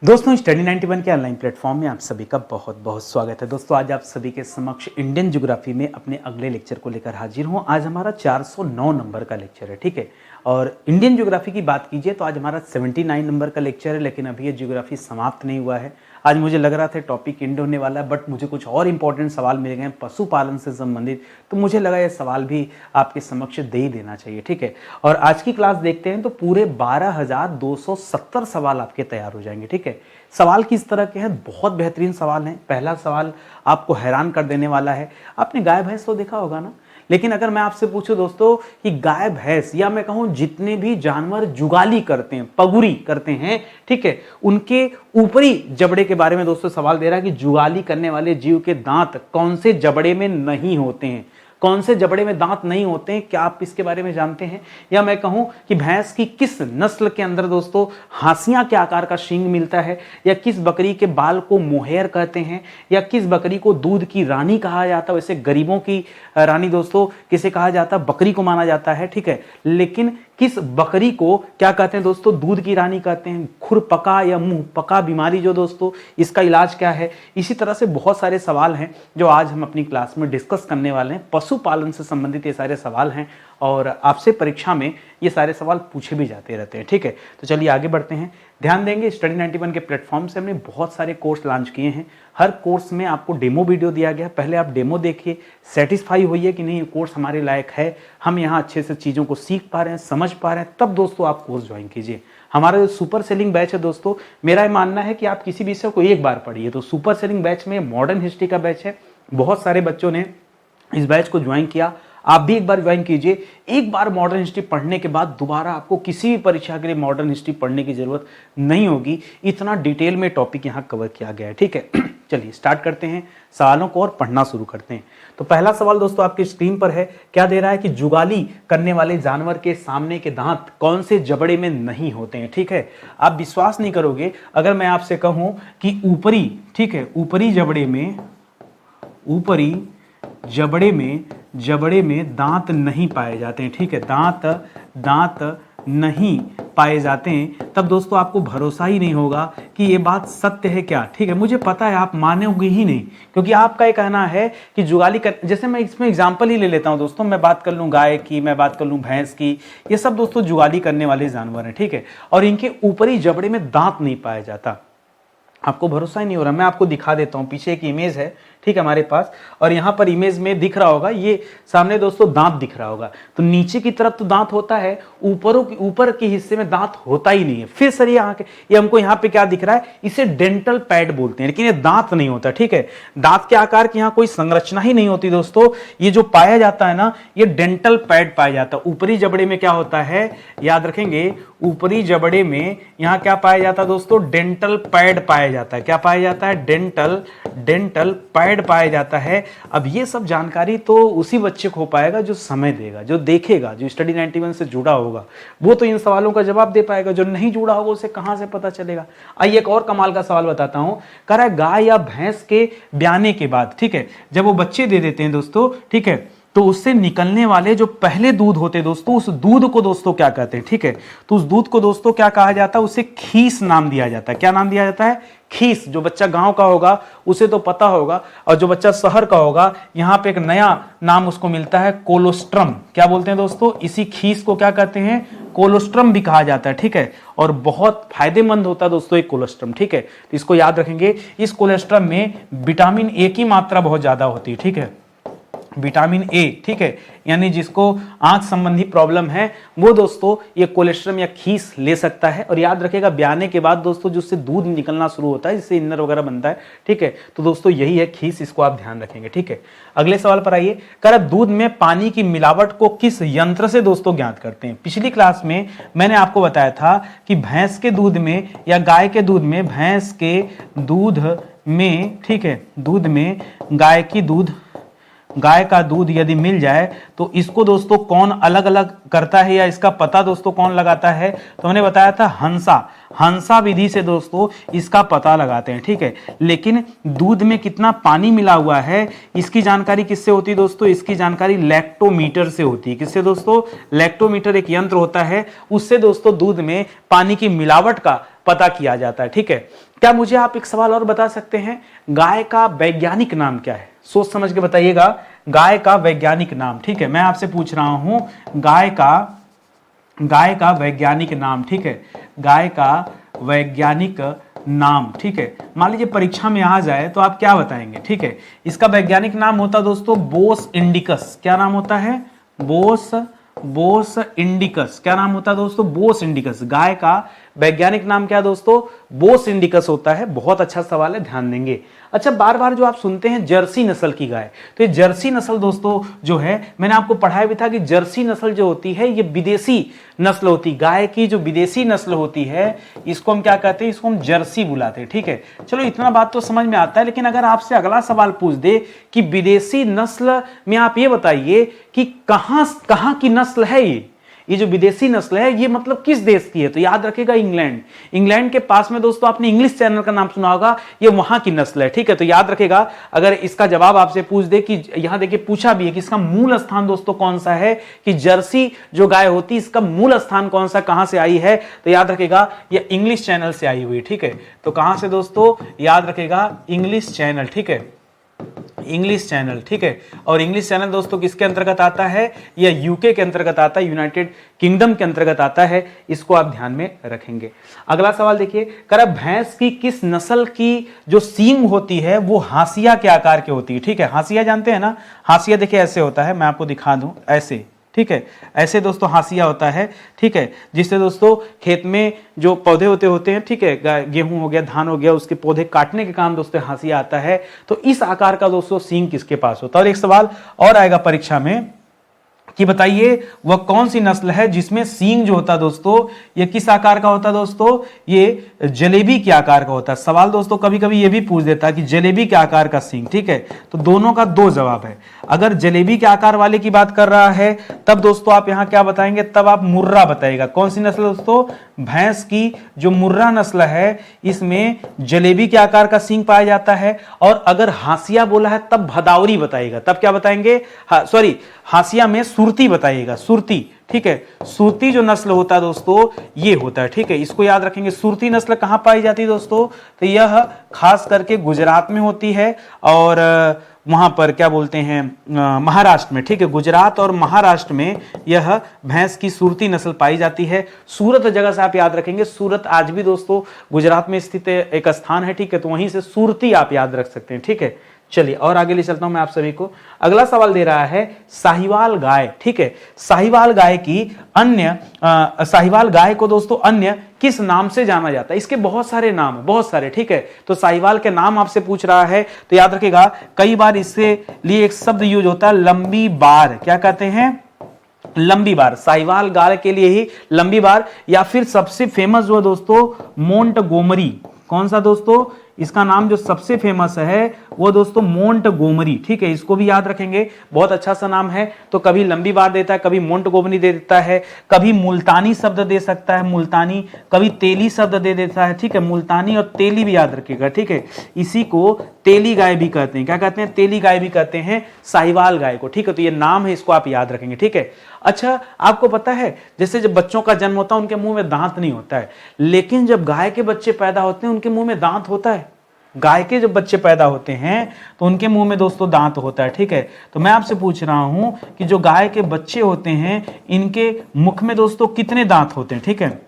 दोस्तों स्टडी 91 के online platform में आप सभी का बहुत बहुत स्वागत है। दोस्तों आज आप सभी के समक्ष इंडियन ज्योग्राफी में अपने अगले लेक्चर को लेकर हाजिर हूं। आज हमारा 409 नंबर का लेक्चर है, ठीक है। और इंडियन ज्योग्राफी की बात कीजिए तो आज हमारा 79 नंबर का लेक्चर है, लेकिन अभी ये ज्योग्राफी समाप्त नहीं हुआ है। आज मुझे लग रहा था टॉपिक एंड होने वाला है, बट मुझे कुछ और इंपॉर्टेंट सवाल मिल गए हैं पशुपालन से संबंधित, तो मुझे लगा ये सवाल भी आपके समक्ष दे ही देना चाहिए, ठीक है। और आज की क्लास देखते हैं तो पूरे 12,270 सवाल आपके तैयार हो जाएंगे, ठीक है। सवाल किस तरह के हैं? बहुत बेहतरीन सवाल हैं। पहला सवाल आपको हैरान कर देने वाला है। आपने गाय भैंस तो देखा होगा ना, लेकिन अगर मैं आपसे पूछूं दोस्तों कि गाय भैंस या मैं कहूं जितने भी जानवर जुगाली करते हैं, पगुरी करते हैं, ठीक है, उनके ऊपरी जबड़े के बारे में दोस्तों सवाल दे रहा है कि जुगाली करने वाले जीव के दांत कौन से जबड़े में नहीं होते हैं, कौन से जबड़े में दांत नहीं होते हैं। क्या आप इसके बारे में जानते हैं? या मैं कहूं कि भैंस की किस नस्ल के अंदर दोस्तों हांसिया के आकार का सींग मिलता है, या किस बकरी के बाल को मोहेयर कहते हैं, या किस बकरी को दूध की रानी कहा जाता है। वैसे गरीबों की रानी दोस्तों किसे कहा जाता है? बकरी को माना जाता है, ठीक है। लेकिन किस बकरी को क्या कहते हैं दोस्तों? दूध की रानी कहते हैं। खुरपका या मुंह पका बीमारी जो दोस्तों, इसका इलाज क्या है? इसी तरह से बहुत सारे सवाल हैं जो आज हम अपनी क्लास में डिस्कस करने वाले हैं। पशुपालन से संबंधित ये सारे सवाल हैं और आपसे परीक्षा में ये सारे सवाल पूछे भी जाते रहते हैं, ठीक है। तो चलिए आगे बढ़ते हैं। ध्यान देंगे स्टडी 91 के प्लेटफॉर्म से हमने बहुत सारे कोर्स लॉन्च किए हैं। हर कोर्स में आपको डेमो वीडियो दिया गया है। पहले आप डेमो देखिए, सेटिस्फाई होइए कि नहीं ये कोर्स हमारे लायक है, हम यहाँ अच्छे से चीज़ों को सीख पा रहे हैं, समझ पा रहे हैं, तब दोस्तों आप कोर्स ज्वाइन कीजिए। हमारा जो सुपर सेलिंग बैच है दोस्तों, मेरा मानना है कि आप किसी विषय को एक बार पढ़िए। तो सुपर सेलिंग बैच में मॉडर्न हिस्ट्री का बैच है। बहुत सारे बच्चों ने इस बैच को ज्वाइन किया, आप भी एक बार ज्वाइन कीजिए। एक बार मॉडर्न हिस्ट्री पढ़ने के बाद दोबारा आपको किसी भी परीक्षा के लिए मॉडर्न हिस्ट्री पढ़ने की जरूरत नहीं होगी। इतना डिटेल में टॉपिक यहाँ कवर किया गया है, ठीक है। चलिए स्टार्ट करते हैं, सवालों को और पढ़ना शुरू करते हैं। तो पहला सवाल दोस्तों आपकी स्क्रीन पर है। क्या दे रहा है कि जुगाली करने वाले जानवर के सामने के दांत कौन से जबड़े में नहीं होते हैं, ठीक है। आप विश्वास नहीं करोगे अगर मैं आपसे कहूं कि ऊपरी, ठीक है, ऊपरी जबड़े में दांत नहीं पाए जाते हैं, ठीक है। दांत नहीं पाए जाते हैं, तब दोस्तों आपको भरोसा ही नहीं होगा कि ये बात सत्य है क्या, ठीक है। मुझे पता है आप मानोगे ही नहीं, क्योंकि आपका ये कहना है कि जुगाली कर, जैसे मैं इसमें एग्जांपल ही ले लेता हूं दोस्तों, मैं बात कर लूं गाय की, मैं बात कर लूं भैंस की, ये सब दोस्तों जुगाली करने वाले जानवर हैं, ठीक है। और इनके ऊपरी जबड़े में दांत नहीं पाया जाता। आपको भरोसा ही नहीं हो रहा, मैं आपको दिखा देता हूं। पीछे एक इमेज है, ठीक है, हमारे पास, और यहाँ पर इमेज में दिख रहा होगा, ये सामने दोस्तों दांत दिख रहा होगा। तो नीचे की तरफ तो दांत होता है, ऊपर के हिस्से में दांत होता ही नहीं है। फिर सर ये हमको यहाँ पे क्या दिख रहा है? इसे डेंटल पैड बोलते हैं, लेकिन ये दांत नहीं होता, ठीक है। दांत के आकार की यहाँ कोई संरचना ही नहीं होती दोस्तों। ये जो पाया जाता है ना, ये डेंटल पैड पाया जाता है। ऊपरी जबड़े में क्या होता है, याद रखेंगे, ऊपरी जबड़े में यहाँ क्या पाया जाता है दोस्तों? डेंटल पैड पाया जाता है। क्या पाया जाता है? डेंटल पैड पाया जाता है। अब ये सब जानकारी तो उसी बच्चे को हो पाएगा जो समय देगा, जो देखेगा, जो स्टडी 91 से जुड़ा होगा, वो तो इन सवालों का जवाब दे पाएगा। जो नहीं जुड़ा होगा उसे कहां से पता चलेगा। आइए एक और कमाल का सवाल बताता हूं। कह रहा है गाय या भैंस के ब्याने के बाद, ठीक है, जब वो बच्चे दे देते हैं दोस्तों, ठीक है, तो उससे निकलने वाले जो पहले दूध होते हैं दोस्तों, उस दूध को दोस्तों क्या कहते हैं, ठीक है। तो उस दूध को दोस्तों क्या कहा जाता है? उसे खीस नाम दिया जाता है। क्या नाम दिया जाता है? खीस। जो बच्चा गांव का होगा उसे तो पता होगा, और जो बच्चा शहर का होगा, यहां पे एक नया नाम उसको मिलता है, कोलोस्ट्रम। क्या बोलते हैं दोस्तों? इसी खीस को क्या कहते हैं? कोलोस्ट्रम भी कहा जाता है, ठीक है। और बहुत फायदेमंद होता है दोस्तों एक कोलोस्ट्रम, ठीक है। तो इसको याद रखेंगे। इस कोलोस्ट्रम में विटामिन ए की मात्रा बहुत ज्यादा होती है, ठीक है, विटामिन ए, ठीक है। यानी जिसको आंख संबंधी प्रॉब्लम है वो दोस्तों ये कोलेस्ट्रम या खीस ले सकता है। और याद रखेगा ब्याने के बाद दोस्तों जिससे दूध निकलना शुरू होता है, जिससे इनर वगैरह बनता है, ठीक है। तो दोस्तों यही है खीस, इसको आप ध्यान रखेंगे, ठीक है। अगले सवाल पर आइए। कर दूध में पानी की मिलावट को किस यंत्र से दोस्तों ज्ञात करते हैं? पिछली क्लास में मैंने आपको बताया था कि भैंस के दूध में या गाय के दूध में, भैंस के दूध में, ठीक है, दूध में गाय का दूध यदि मिल जाए तो इसको दोस्तों कौन अलग अलग करता है, या इसका पता दोस्तों कौन लगाता है? तो मैंने बताया था हंसा विधि से दोस्तों इसका पता लगाते हैं, ठीक है। लेकिन दूध में कितना पानी मिला हुआ है इसकी जानकारी किससे होती है दोस्तों? इसकी जानकारी लैक्टोमीटर से होती है। किससे दोस्तों? लैक्टोमीटर एक यंत्र होता है, उससे दोस्तों दूध में पानी की मिलावट का पता किया जाता है, ठीक है। क्या मुझे आप एक सवाल और बता सकते हैं, गाय का वैज्ञानिक नाम क्या है? सोच समझ के बताइएगा, गाय का वैज्ञानिक नाम, ठीक है। मैं आपसे पूछ रहा हूं गाय का वैज्ञानिक नाम, ठीक है, गाय का वैज्ञानिक नाम, ठीक है। मान लीजिए परीक्षा में आ जाए तो आप क्या बताएंगे, ठीक है। इसका वैज्ञानिक नाम होता है दोस्तों बोस इंडिकस। क्या नाम होता है? बोस इंडिकस। क्या नाम होता है दोस्तों? बोस इंडिकस। गाय का वैज्ञानिक नाम क्या है दोस्तों? बोस इंडिकस होता है। बहुत अच्छा सवाल है, ध्यान देंगे। अच्छा, बार बार जो आप सुनते हैं जर्सी नस्ल की गाय, तो ये जर्सी नस्ल दोस्तों जो है, मैंने आपको पढ़ाया भी था कि जर्सी नस्ल जो होती है ये विदेशी नस्ल होती है। गाय की जो विदेशी नस्ल होती है इसको हम क्या कहते हैं? इसको हम जर्सी बुलाते हैं, ठीक है। चलो इतना बात तो समझ में आता है, लेकिन अगर आपसे अगला सवाल पूछ दे कि विदेशी नस्ल में आप ये बताइए कि कहां की नस्ल है ये जो विदेशी नस्ल है ये मतलब किस देश की है, तो याद रखेगा इंग्लैंड। इंग्लैंड के पास में दोस्तों आपने इंग्लिश चैनल का नाम सुना होगा, ये वहां की नस्ल है, ठीक है। तो याद रखेगा, अगर इसका जवाब आपसे पूछ दे कि यहां देखिए पूछा भी है कि इसका मूल स्थान दोस्तों कौन सा है, कि जर्सी जो गाय होती है इसका मूल स्थान कौन सा, कहां से आई है, तो याद रखेगा ये इंग्लिश चैनल से आई हुई, ठीक है। तो कहां से दोस्तों? याद रखेगा इंग्लिश चैनल, ठीक है, इंग्लिश चैनल, ठीक है। और इंग्लिश चैनल दोस्तों किसके अंतर्गत आता है? यह यूके के अंतर्गत आता है, यूनाइटेड किंगडम के अंतर्गत आता है। इसको आप ध्यान में रखेंगे। अगला सवाल देखिए, कर भैंस की किस नस्ल की जो सींग होती है वो हाशिया के आकार की होती है, ठीक है। हाशिया जानते हैं ना? हाशिया देखिए ऐसे होता है, मैं आपको दिखा दूं, ऐसे, ठीक है, ऐसे दोस्तों हाशिया होता है, ठीक है, जिससे दोस्तों खेत में जो पौधे होते हैं, ठीक है, गेहूं हो गया, धान हो गया, उसके पौधे काटने के काम दोस्तों हाशिया आता है। तो इस आकार का दोस्तों सींग किसके पास होता है? और एक सवाल और आएगा परीक्षा में कि बताइए वह कौन सी नस्ल है जिसमें सींग जो होता है दोस्तों ये किस आकार का होता है दोस्तों? ये जलेबी के आकार का होता है। सवाल दोस्तों कभी कभी ये भी पूछ देता है कि जलेबी के आकार का सींग, ठीक है। तो दोनों का दो जवाब है। अगर जलेबी के आकार वाले की बात कर रहा है तब दोस्तों आप यहां क्या बताएंगे? तब आप मुर्रा बताएगा। कौन सी नस्ल दोस्तों? भैंस की जो मुर्रा नस्ल है इसमें जलेबी के आकार का सींग पाया जाता है। और अगर हाशिया बोला है तब भदावरी बताएगा। तब क्या बताएंगे? सॉरी, हाशिया में सुरती बताइएगा, सुरती, ठीक है। सुरती जो नस्ल होता है दोस्तों ये होता है, ठीक है। इसको याद रखेंगे। सुरती नस्ल कहां पाई जाती है दोस्तों? तो यह खास करके गुजरात में होती है और वहां पर क्या बोलते हैं महाराष्ट्र में, ठीक है। गुजरात और महाराष्ट्र में यह भैंस की सुरती नस्ल पाई जाती है। सूरत जगह से आप याद रखेंगे। सूरत आज भी दोस्तों गुजरात में स्थित एक स्थान है, ठीक है। तो वहीं से सुरती आप याद रख सकते हैं, ठीक है। चलिए और आगे ले चलता हूं मैं आप सभी को। अगला सवाल दे रहा है साहिवाल गाय, ठीक है। साहिवाल गाय की अन्य साहिवाल गाय को दोस्तों अन्य किस नाम से जाना जाता है? इसके बहुत सारे नाम है, बहुत सारे, ठीक है। तो साहिवाल के नाम आपसे पूछ रहा है तो याद रखिएगा कई बार इससे लिए एक शब्द यूज होता है लंबी बार। क्या कहते हैं? लंबी बार। साहिवाल गाय के लिए ही लंबी बार, या फिर सबसे फेमस जो है दोस्तों मोंटगोमरी। कौन सा दोस्तों? इसका नाम जो सबसे फेमस है वो दोस्तों मोंटगोमरी, ठीक है। इसको भी याद रखेंगे, बहुत अच्छा सा नाम है। तो कभी लंबी बार देता है, कभी मोंटगोमरी दे देता है, कभी मुल्तानी शब्द दे सकता है, मुल्तानी, कभी तेली शब्द दे देता है, ठीक है। मुल्तानी और तेली भी याद रखिएगा, ठीक है। इसी को तेली गाय भी कहते हैं। क्या कहते हैं? तेली गाय भी कहते हैं साहिवाल गाय को, ठीक है। तो ये नाम है, इसको आप याद रखेंगे, ठीक है। अच्छा, आपको पता है जैसे जब बच्चों का जन्म होता है उनके मुंह में दांत नहीं होता है, लेकिन जब गाय के बच्चे पैदा होते हैं उनके मुंह में दांत होता है। गाय के जब बच्चे पैदा होते हैं तो उनके मुंह में दोस्तों दांत होता है, ठीक है। तो मैं आपसे पूछ रहा हूं कि जो गाय के बच्चे होते हैं इनके मुख में दोस्तों कितने दांत होते हैं, ठीक है।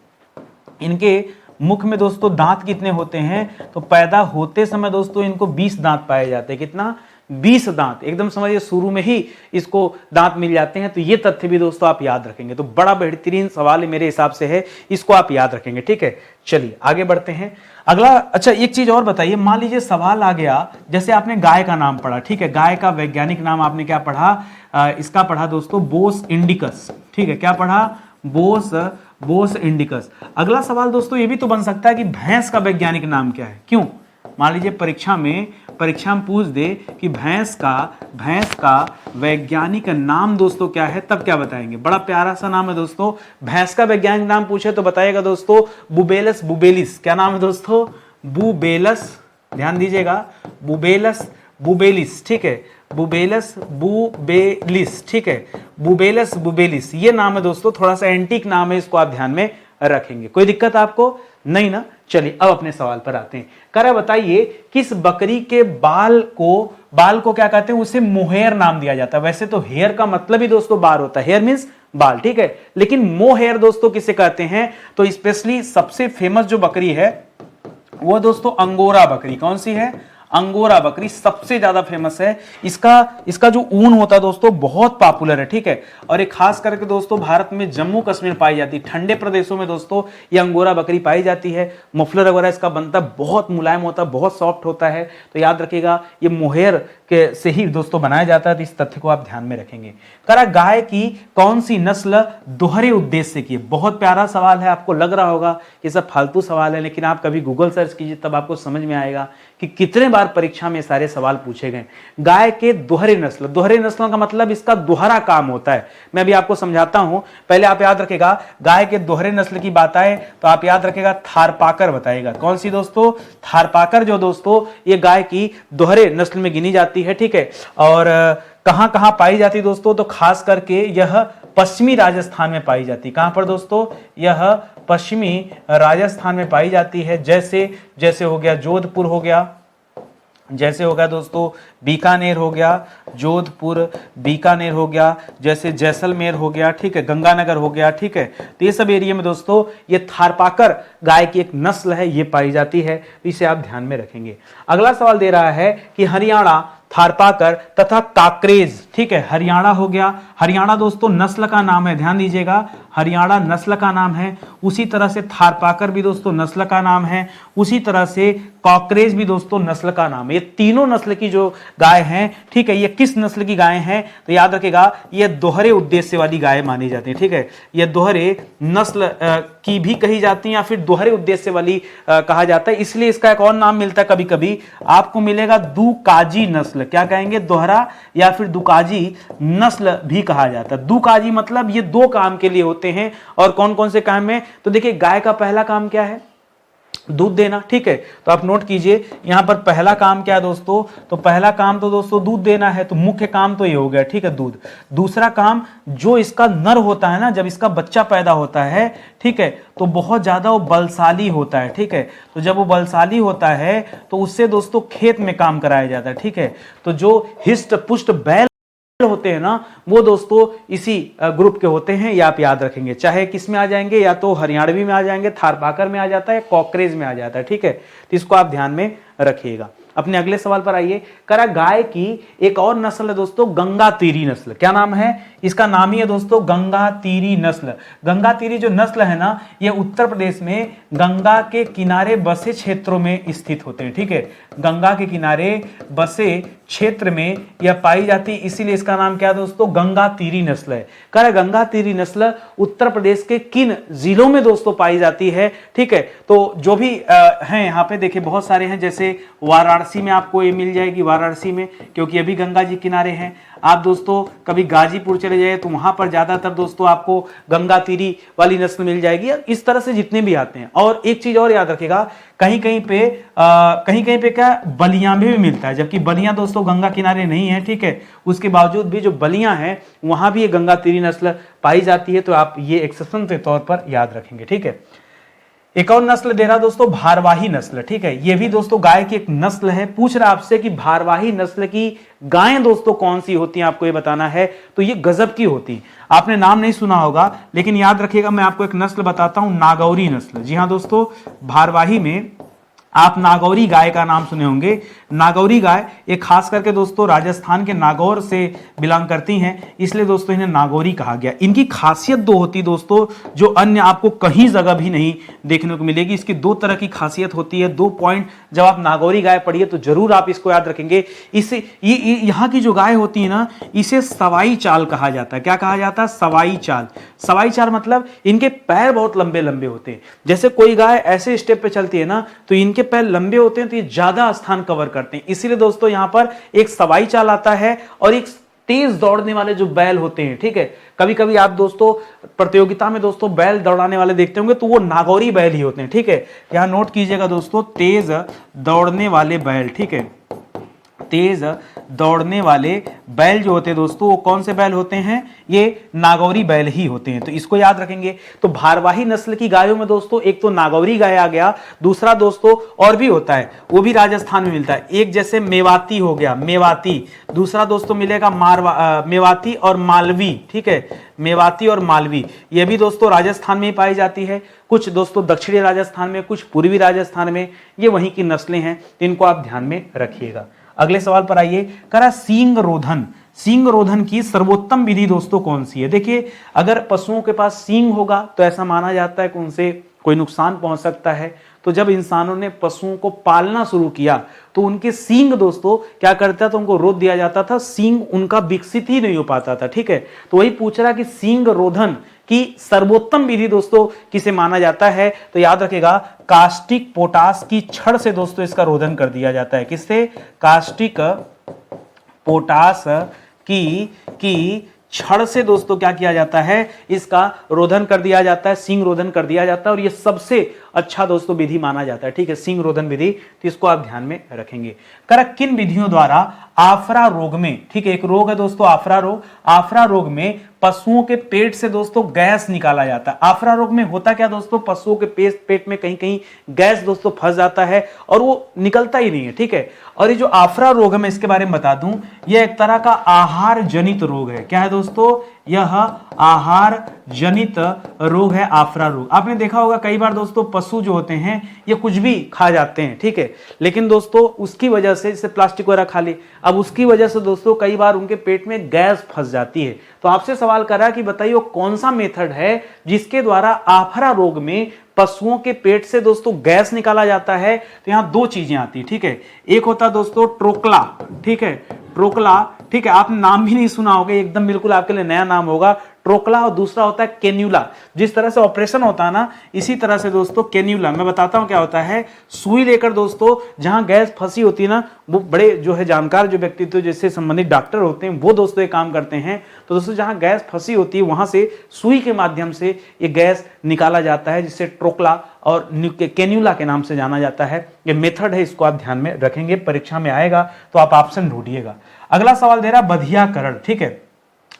इनके मुख में दोस्तों दांत कितने होते हैं? तो पैदा होते समय दोस्तों इनको 20 दांत पाए जाते हैं। कितना? 20 दांत। एकदम समझिए शुरू में ही इसको दांत मिल जाते हैं। तो ये तथ्य भी दोस्तों आप याद रखेंगे। तो बड़ा बेहतरीन सवाल मेरे हिसाब से है, इसको आप याद रखेंगे, ठीक है। चलिए आगे बढ़ते हैं। अगला, अच्छा एक चीज और बताइए, मान लीजिए सवाल आ गया, जैसे आपने गाय का नाम पढ़ा, ठीक है। गाय का वैज्ञानिक नाम आपने क्या पढ़ा? इसका पढ़ा दोस्तों बोस इंडिकस, ठीक है। क्या पढ़ा? बोस इंडिकस। अगला सवाल दोस्तों ये भी तो बन सकता है कि भैंस का वैज्ञानिक नाम क्या है? क्यों? मान लीजिए परीक्षा में पूछ दे कि भैंस का वैज्ञानिक नाम दोस्तों क्या है, तब क्या बताएंगे? बड़ा प्यारा सा नाम है दोस्तों। भैंस का वैज्ञानिक नाम पूछे तो बताएगा दोस्तों बुबेलस बुबेलिस। क्या नाम है दोस्तों? बुबेलस, ध्यान दीजिएगा, बुबेलस बुबेलिस, ठीक है। बुबेलस बुबेलिस, ठीक है। बुबेलस बुबेलिस ये नाम है दोस्तों। थोड़ा सा एंटीक नाम है, इसको आप ध्यान में रखेंगे। कोई दिक्कत आपको नहीं ना? चलिए अब अपने सवाल पर आते हैं। कह रहा बताइए किस बकरी के बाल को क्या कहते हैं, उसे मोहेयर नाम दिया जाता है। वैसे तो हेयर का मतलब ही दोस्तों बाल होता है, हेयर मींस बाल, ठीक है, लेकिन मोहेयर दोस्तों किसे कहते हैं, तो स्पेशली सबसे फेमस जो बकरी है वो दोस्तों अंगोरा बकरी। कौन सी है, अंगोरा बकरी सबसे ज्यादा फेमस है। इसका जो ऊन होता है दोस्तों बहुत पॉपुलर है, ठीक है, और ये खास करके दोस्तों भारत में जम्मू कश्मीर पाई जाती है, ठंडे प्रदेशों में दोस्तों ये अंगोरा बकरी पाई जाती है। मफलर वगैरह इसका बनता है, बहुत मुलायम होता है, बहुत सॉफ्ट होता है। तो याद रखिएगा ये मोहेयर के से ही दोस्तों बनाया जाता है, तो इस तथ्य को आप ध्यान में रखेंगे। करा गाय की कौन सी नस्ल दोहरे उद्देश्य की है। बहुत प्यारा सवाल है, आपको लग रहा होगा कि सब फालतू सवाल है, लेकिन आप कभी गूगल सर्च कीजिए तब आपको समझ में आएगा कि कितने बार परीक्षा में सारे सवाल पूछे गए। गाय के दोहरे नस्ल का मतलब इसका दोहरा काम होता है। मैं अभी आपको समझाता हूं, पहले आप याद रखेगा गाय के दोहरे नस्ल की बात आए तो आप याद रखेगा थारपाकर बताएगा। कौन सी दोस्तों, थारपाकर जो दोस्तों ये गाय की दोहरे नस्ल में गिनी जाती है, ठीक है। और कहां कहां पाई जाती है दोस्तों, तो खास करके यह पश्चिमी राजस्थान में पाई जाती है। कहां पर दोस्तों, यह पश्चिमी राजस्थान में पाई जाती है। जैसे हो गया जोधपुर हो गया, जैसे हो गया दोस्तों बीकानेर हो गया, जोधपुर बीकानेर हो गया, जैसे जैसलमेर हो गया, ठीक है, गंगानगर हो गया, ठीक है। तो ये सब एरिया में दोस्तों ये थारपाकर गाय की एक नस्ल है, ये पाई जाती है, इसे आप ध्यान में रखेंगे। अगला सवाल दे रहा है कि हरियाणा, थारपाकर तथा काकरेज, ठीक है, हरियाणा हो गया। हरियाणा दोस्तों नस्ल का नाम है, ध्यान दीजिएगा, हरियाणा नस्ल का नाम है। उसी तरह से थारपाकर भी दोस्तों नस्ल का नाम है। उसी तरह से काकरेज भी दोस्तों नस्ल का नाम है। ये तीनों नस्ल की जो गाय हैं, ठीक है, ये किस नस्ल की गाय हैं, तो याद रखेगा ये दोहरे उद्देश्य वाली गाय मानी जाती है, ठीक है। ये दोहरे नस्ल की भी कही जाती है या फिर दोहरे उद्देश्य वाली कहा जाता है, इसलिए इसका एक और नाम मिलता है, कभी कभी आपको मिलेगा दुकाजी नस्ल। क्या कहेंगे, दोहरा या फिर दुकाजी नस्ल भी कहा जाता है। दुकाजी मतलब ये दो काम के लिए होते हैं, और कौन कौन से काम में, तो देखिए गाय का पहला काम क्या है, दूध देना, ठीक है। तो आप नोट कीजिए यहां पर पहला काम क्या है दोस्तों, तो पहला काम तो दोस्तों दूध देना है, तो मुख्य काम तो ये हो गया, ठीक है, दूध। दूसरा काम जो इसका नर होता है ना, जब इसका बच्चा पैदा होता है, ठीक है, तो बहुत ज्यादा वो बलशाली होता है, ठीक है। तो जब वो बलशाली होता है तो उससे दोस्तों खेत में काम कराया जाता है, ठीक है। तो जो हिष्ट पुष्ट बैल होते हैं ना, वो दोस्तों इसी ग्रुप के होते हैं, ये आप याद रखेंगे। चाहे किस में आ जाएंगे, या तो हरियाणवी में आ जाएंगे, थारपाकर में आ जाता है, काकरेज में आ जाता है, ठीक है। तो इसको आप ध्यान में रखिएगा। अपने अगले सवाल पर आइए। करा गाय की एक और नस्ल है दोस्तों गंगातीरी नस्ल। क्या नाम है, इसका नाम ही है दोस्तों गंगातीरी नस्ल। गंगातीरी जो नस्ल है ना, ये उत्तर प्रदेश में गंगा के किनारे बसे क्षेत्रों में स्थित होते हैं, ठीक है। गंगा के किनारे बसे क्षेत्र में यह पाई जाती है, इसीलिए इसका नाम क्या है दोस्तों, गंगातीरी नस्ल है। कह गंगातीरी नस्ल उत्तर प्रदेश के किन जिलों में दोस्तों पाई जाती है, ठीक है। तो जो भी हैं यहाँ पे देखिए बहुत सारे हैं, जैसे वाराणसी में आपको ये मिल जाएगी, वाराणसी में, क्योंकि अभी गंगा जी किनारे हैं। आप दोस्तों कभी गाजीपुर चले जाइए तो वहां पर ज्यादातर दोस्तों आपको गंगातीरी वाली नस्ल मिल जाएगी। इस तरह से जितने भी आते हैं। और एक चीज और याद रखिएगा, कहीं कहीं पे क्या बलियां भी मिलता है, जबकि बलियां दोस्तों गंगा किनारे नहीं है, ठीक है। उसके बावजूद भी जो बलियां हैं वहां भी ये गंगातीरी नस्ल पाई जाती है, तो आप ये एक्सेप्शन के तौर पर याद रखेंगे, ठीक है। एक और नस्ल दे रहा दोस्तों भारवाही नस्ल, ठीक है। ये भी दोस्तों गाय की एक नस्ल है। पूछ रहा आपसे कि भारवाही नस्ल की गायें दोस्तों कौन सी होती हैं, आपको ये बताना है। तो ये गजब की होती, आपने नाम नहीं सुना होगा, लेकिन याद रखिएगा मैं आपको एक नस्ल बताता हूं, नागौरी नस्ल। जी हां दोस्तों, भारवाही में आप नागौरी गाय का नाम सुने होंगे। नागौरी गाय ये खास करके दोस्तों राजस्थान के नागौर से बिलोंग करती हैं, इसलिए दोस्तों इन्हें नागौरी कहा गया। इनकी खासियत दो होती दोस्तों, जो अन्य आपको कहीं जगह भी नहीं देखने को मिलेगी। इसकी दो तरह की खासियत होती है, 2 पॉइंट जब आप नागौरी गाय पढ़िए तो जरूर आप इसको याद रखेंगे। इसे यहाँ की जो गाय होती है ना, इसे सवाई चाल कहा जाता है। क्या कहा जाता है, सवाई चाल। सवाई चाल मतलब इनके पैर बहुत लंबे लंबे होते हैं। जैसे कोई गाय ऐसे स्टेप पे चलती है ना, तो इनके पैर लंबे होते हैं, तो ये ज्यादा स्थान कवर करते हैं। इसीलिए दोस्तों यहां पर एक सवाई चाल आता है, और एक तेज दौड़ने वाले जो बैल होते हैं, ठीक है। कभी कभी आप दोस्तों प्रतियोगिता में दोस्तों बैल दौड़ाने वाले देखते होंगे, तो वो नागौरी बैल ही होते हैं, ठीक है। यहां नोट कीजिएगा दोस्तों, तेज दौड़ने वाले बैल, ठीक है, तेज दौड़ने वाले बैल जो होते हैं दोस्तों, वो कौन से बैल होते हैं? ये नागौरी बैल ही होते हैं, तो इसको याद रखेंगे। तो भारवाही नस्ल की गायों में दोस्तों एक तो नागौरी गाय आ गया, दूसरा दोस्तों और भी होता है, वो भी राजस्थान में मिलता है। एक जैसे मेवाती हो गया, मेवाती, दूसरा दोस्तों मिलेगा मेवाती और मालवी, ठीक है, मेवाती और मालवी, ये भी दोस्तों राजस्थान में पाई जाती है। कुछ दोस्तों दक्षिणी राजस्थान में, कुछ पूर्वी राजस्थान में, ये वहीं की नस्लें हैं, तो इनको आप ध्यान में रखिएगा। अगले सवाल पर आइए, करा सींग रोधन, सींग रोधन की सर्वोत्तम विधि दोस्तों कौन सी है? देखिए, अगर पशुओं के पास सींग होगा तो ऐसा माना जाता है कि उनसे कोई नुकसान पहुंच सकता है। तो जब इंसानों ने पशुओं को पालना शुरू किया तो उनके सींग दोस्तों क्या करता था, तो उनको रोध दिया जाता था, सींग उनका विकसित ही नहीं हो पाता था, ठीक है। तो वही पूछ रहा कि सींग रोधन की सर्वोत्तम विधि दोस्तों किसे माना जाता है? तो याद रखेगा, कास्टिक पोटास की छड़ से दोस्तों इसका रोधन कर दिया जाता है। किससे? कास्टिक पोटास की छड़ से दोस्तों क्या किया जाता है, इसका रोधन कर दिया जाता है, सींग रोधन कर दिया जाता है, और ये सबसे अच्छा दोस्तों विधि माना जाता है, ठीक है, सींग रोधन विधि। तो इसको आप ध्यान में रखेंगे। करक किन विधियों द्वारा आफरा रोग में, ठीक है, एक रोग है दोस्तों आफरा रोग, आफरा रोग में पशुओं के पेट से दोस्तों गैस निकाला जाता है। आफरा रोग में होता क्या दोस्तों, पशुओं के पेट में कहीं कहीं गैस दोस्तों फंस जाता है और वो निकलता ही नहीं है, ठीक है। और ये जो आफरा रोग है, मैं इसके बारे में बता दूं, यह एक तरह का आहार जनित रोग है। क्या है दोस्तों? यह आहार जनित रोग है, आफरा रोग। आपने देखा होगा कई बार दोस्तों पशु जो होते हैं ये कुछ भी खा जाते हैं, ठीक है, लेकिन दोस्तों उसकी वजह से, जैसे प्लास्टिक वगैरह खा ली, अब उसकी वजह से दोस्तों कई बार उनके पेट में गैस फंस जाती है। तो आपसे सवाल कर रहा है कि बताइए वो कौन सा मेथड है जिसके द्वारा आफरा रोग में पशुओं के पेट से दोस्तों गैस निकाला जाता है? तो यहां दो चीजें आती है, ठीक है, एक होता दोस्तों ट्रोकला, ठीक है, ट्रोकला, ठीक है, आपने नाम भी नहीं सुना होगा, एकदम बिल्कुल आपके लिए नया नाम होगा ट्रोकला, और दूसरा होता है कैन्यूला। जिस तरह से ऑपरेशन होता है ना, इसी तरह से दोस्तों कैन्यूला, मैं बताता हूं क्या होता है। सुई लेकर दोस्तों जहां गैस फंसी होती है ना, वो बड़े जो है जानकार जो व्यक्तित्व जिससे संबंधित डॉक्टर होते हैं वो दोस्तों ये काम करते हैं। तो दोस्तों जहां गैस फंसी होती है वहां से सुई के माध्यम से ये गैस निकाला जाता है, जिससे ट्रोकला और कैन्यूला के नाम से जाना जाता है। ये मेथड है, इसको आप ध्यान में रखेंगे, परीक्षा में आएगा तो आप ऑप्शन ढूंढिएगा। अगला सवाल दे रहा बधियाकरण, ठीक है,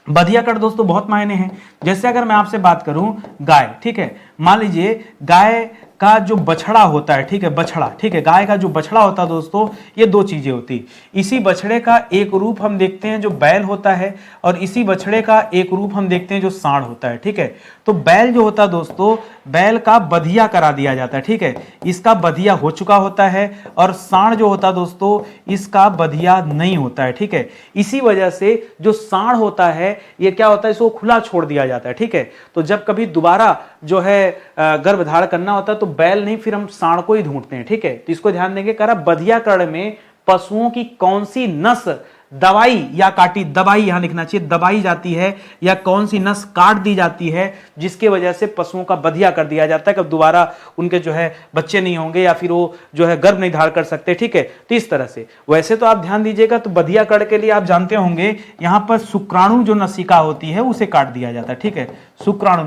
बधियाकरण दोस्तों बहुत मायने हैं। जैसे अगर मैं आपसे बात करूं गाय, ठीक है, मान लीजिए गाय का जो बछड़ा होता है, ठीक है, बछड़ा, ठीक है, गाय का जो बछड़ा होता है दोस्तों, ये दो चीजें होती। इसी बछड़े का एक रूप हम देखते हैं जो बैल होता है, और इसी बछड़े का एक रूप हम देखते हैं जो सांड होता है, ठीक है। तो बैल जो होता है दोस्तों, बैल का बधिया करा दिया जाता है, ठीक है, इसका बधिया हो चुका होता है, और सांड जो होता है दोस्तों इसका बधिया नहीं होता है, ठीक है। इसी वजह से जो सांड होता है ये क्या होता है, इसको खुला छोड़ दिया जाता है, ठीक है। तो जब कभी दोबारा जो है गर्भधारण करना होता है तो बैल नहीं, फिर हम सांड को ही ढूंढते हैं, ठीक है। तो इसको ध्यान देंगे। करा बधियाकरण में पशुओं की कौन सी नस दवाई या काटी, दबाई यहां लिखना चाहिए, दबाई जाती है, या कौन सी नस काट दी जाती है जिसके वजह से पशुओं का बधिया कर दिया जाता है, कब दोबारा उनके जो है बच्चे नहीं होंगे या फिर वो जो है गर्भ नहीं धारण कर सकते, ठीक है। तो इस तरह से वैसे तो आप ध्यान दीजिएगा, तो बधियाकरण के लिए आप जानते होंगे यहां पर शुक्राणु जो नसिका होती है उसे काट दिया जाता है, ठीक है, शुक्राणु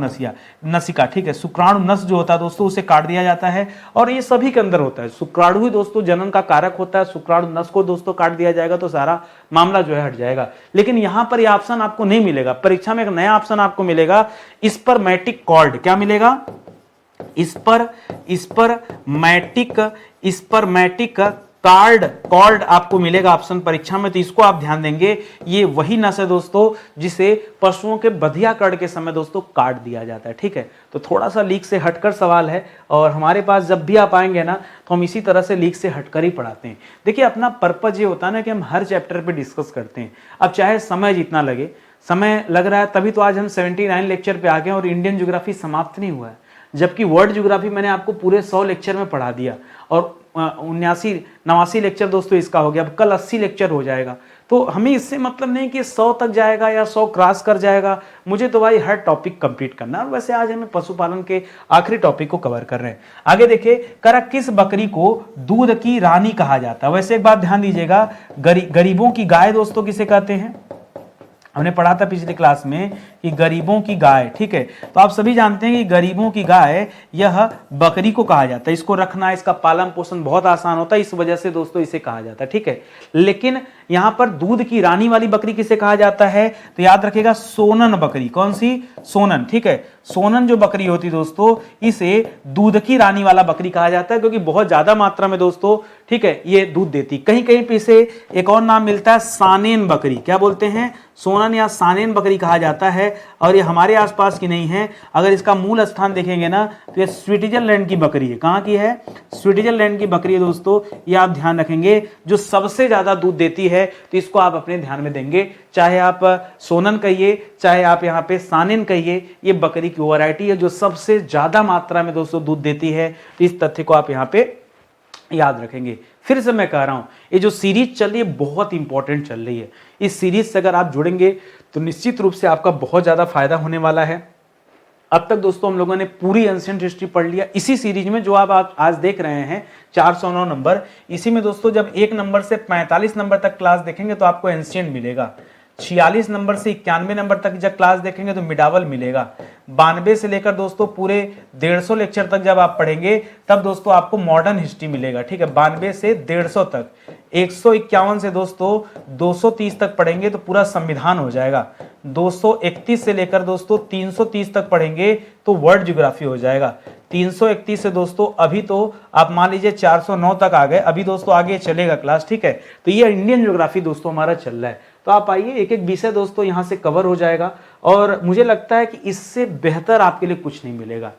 नसिका, ठीक है, शुक्राणु नस जो होता है दोस्तों उसे काट दिया जाता है, और ये सभी के अंदर होता है। शुक्राणु ही दोस्तों जनन का कारक होता है, शुक्राणु नस को दोस्तों काट दिया जाएगा तो सारा मामला जो है हट जाएगा। लेकिन यहां पर यह ऑप्शन आपको नहीं मिलेगा, परीक्षा में एक नया ऑप्शन आपको मिलेगा, स्पर्मेटिक कॉर्ड। क्या मिलेगा? स्पर्मेटिक कॉर्ड आपको मिलेगा ऑप्शन परीक्षा में। तो इसको आप ध्यान देंगे, ये वही नस है दोस्तों जिसे पशुओं के बधियाकरण के समय दोस्तों काट दिया जाता है, ठीक है। तो थोड़ा सा लीक से हटकर सवाल है, और हमारे पास जब भी आप आएंगे ना तो हम इसी तरह से लीक से हटकर ही पढ़ाते हैं। देखिए अपना पर्पज ये होता है ना कि हम हर चैप्टर पे डिस्कस करते हैं। अब चाहे समय जितना लगे, समय लग रहा है तभी तो आज हम 79 लेक्चर पे आ गए और इंडियन ज्योग्राफी समाप्त नहीं हुआ है, जबकि वर्ल्ड ज्योग्राफी मैंने आपको पूरे 100 लेक्चर में पढ़ा दिया, और 89 लेक्चर दोस्तों इसका हो गया। अब कल 80 लेक्चर हो जाएगा। तो हमें इससे मतलब नहीं कि 100 तक जाएगा या 100 क्रॉस कर जाएगा, मुझे तो भाई हर टॉपिक कंप्लीट करना है। और वैसे आज हमें पशुपालन के आखिरी टॉपिक को कवर कर रहे हैं। आगे देखिए, करा किस बकरी को दूध की रानी कहा जाता है? वैसे एक बात ध्यान दीजिएगा, गरीबों की गाय दोस्तों किसे कहते हैं? हमने पढ़ा था पिछले क्लास में कि गरीबों की गाय, ठीक है। तो आप सभी जानते हैं कि गरीबों की गाय यह बकरी को कहा जाता है। इसको रखना, इसका पालन पोषण बहुत आसान होता है, इस वजह से दोस्तों इसे कहा जाता है, ठीक है। लेकिन यहां पर दूध की रानी वाली बकरी किसे कहा जाता है, तो याद रखिएगा सोनन बकरी। कौन सी? सोनन, ठीक है। सोनन जो बकरी होती है दोस्तों, इसे दूध की रानी वाला बकरी कहा जाता है, क्योंकि बहुत ज्यादा मात्रा में दोस्तों, ठीक है, ये दूध देती। कहीं कहीं पे इसे एक और नाम मिलता है सानेन बकरी। क्या बोलते हैं? सोनन या सानेन बकरी कहा जाता है। और ये हमारे आसपास की नहीं है, अगर इसका मूल स्थान देखेंगे ना तो ये स्विट्जरलैंड की बकरी है। कहाँ की है? स्विट्जरलैंड की बकरी है दोस्तों। ये आप ध्यान रखेंगे, जो सबसे ज्यादा दूध देती है, तो इसको आप अपने ध्यान में देंगे। चाहे आप सोनन कहिए, चाहे आप यहाँ पे सानेन कहिए, ये बकरी की वैरायटी है जो सबसे ज्यादा मात्रा में दोस्तों दूध देती है। इस तथ्य को आप यहाँ पे याद रखेंगे। फिर से मैं कह रहा हूं, ये जो सीरीज चल रही है बहुत इंपॉर्टेंट चल रही है। इस सीरीज से अगर आप जुड़ेंगे तो निश्चित रूप से आपका बहुत ज्यादा फायदा होने वाला है। अब तक दोस्तों हम लोगों ने पूरी एंशिएंट हिस्ट्री पढ़ लिया इसी सीरीज में, जो आप आज देख रहे हैं 409 नंबर। इसी में दोस्तों जब 1 नंबर से 45 नंबर तक क्लास देखेंगे तो आपको एंशिएंट मिलेगा। 46 नंबर से 91 नंबर तक जब क्लास देखेंगे तो मिडावल मिलेगा। 92 से लेकर दोस्तों पूरे 150 लेक्चर तक जब आप पढ़ेंगे तब दोस्तों आपको मॉडर्न हिस्ट्री मिलेगा, ठीक है। 92 से 150 तक। 151 से दोस्तों 230 तक पढ़ेंगे तो पूरा संविधान हो जाएगा। 231 से लेकर दोस्तों 330 तक पढ़ेंगे तो वर्ल्ड ज्योग्राफी हो जाएगा। 331 से दोस्तों अभी तो आप मान लीजिए 409 तक आ गए, अभी दोस्तों आगे चलेगा क्लास, ठीक है। तो ये इंडियन ज्योग्राफी दोस्तों हमारा चल रहा है। तो आप आइए, एक एक विषय दोस्तों यहाँ से कवर हो जाएगा और मुझे लगता है कि इससे बेहतर आपके लिए कुछ नहीं मिलेगा।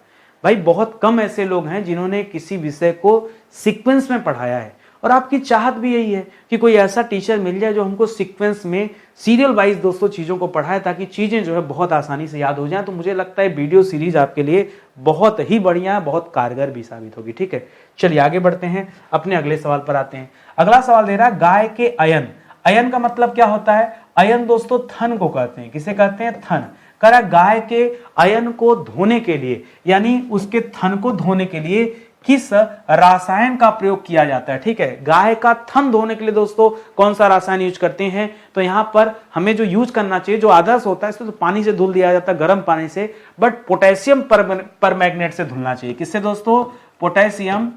भाई बहुत कम ऐसे लोग हैं जिन्होंने किसी विषय को सीक्वेंस में पढ़ाया है, और आपकी चाहत भी यही है कि कोई ऐसा टीचर मिल जाए जो हमको सीक्वेंस में सीरियल वाइज दोस्तों चीज़ों को पढ़ाए, ताकि चीज़ें जो है बहुत आसानी से याद हो जाएं। तो मुझे लगता है वीडियो सीरीज आपके लिए बहुत ही बढ़िया, बहुत कारगर भी साबित होगी, ठीक है। चलिए आगे बढ़ते हैं, अपने अगले सवाल पर आते हैं। अगला सवाल दे रहा है गाय के अयन। अयन का मतलब क्या होता है? अयन दोस्तों थन को कहते हैं। किसे कहते हैं? थन। कह रहा गाय के अयन को धोने के लिए, यानी उसके थन को धोने के लिए किस रसायन का प्रयोग किया जाता है, ठीक है। गाय का थन धोने के लिए दोस्तों कौन सा रसायन यूज करते हैं, तो यहां पर हमें जो यूज करना चाहिए, जो आदर्श होता है, इसको तो पानी से धुल दिया जाता है, गर्म पानी से, बट पोटेशियम परमैंगनेट से धुलना चाहिए। किससे दोस्तों? Potassium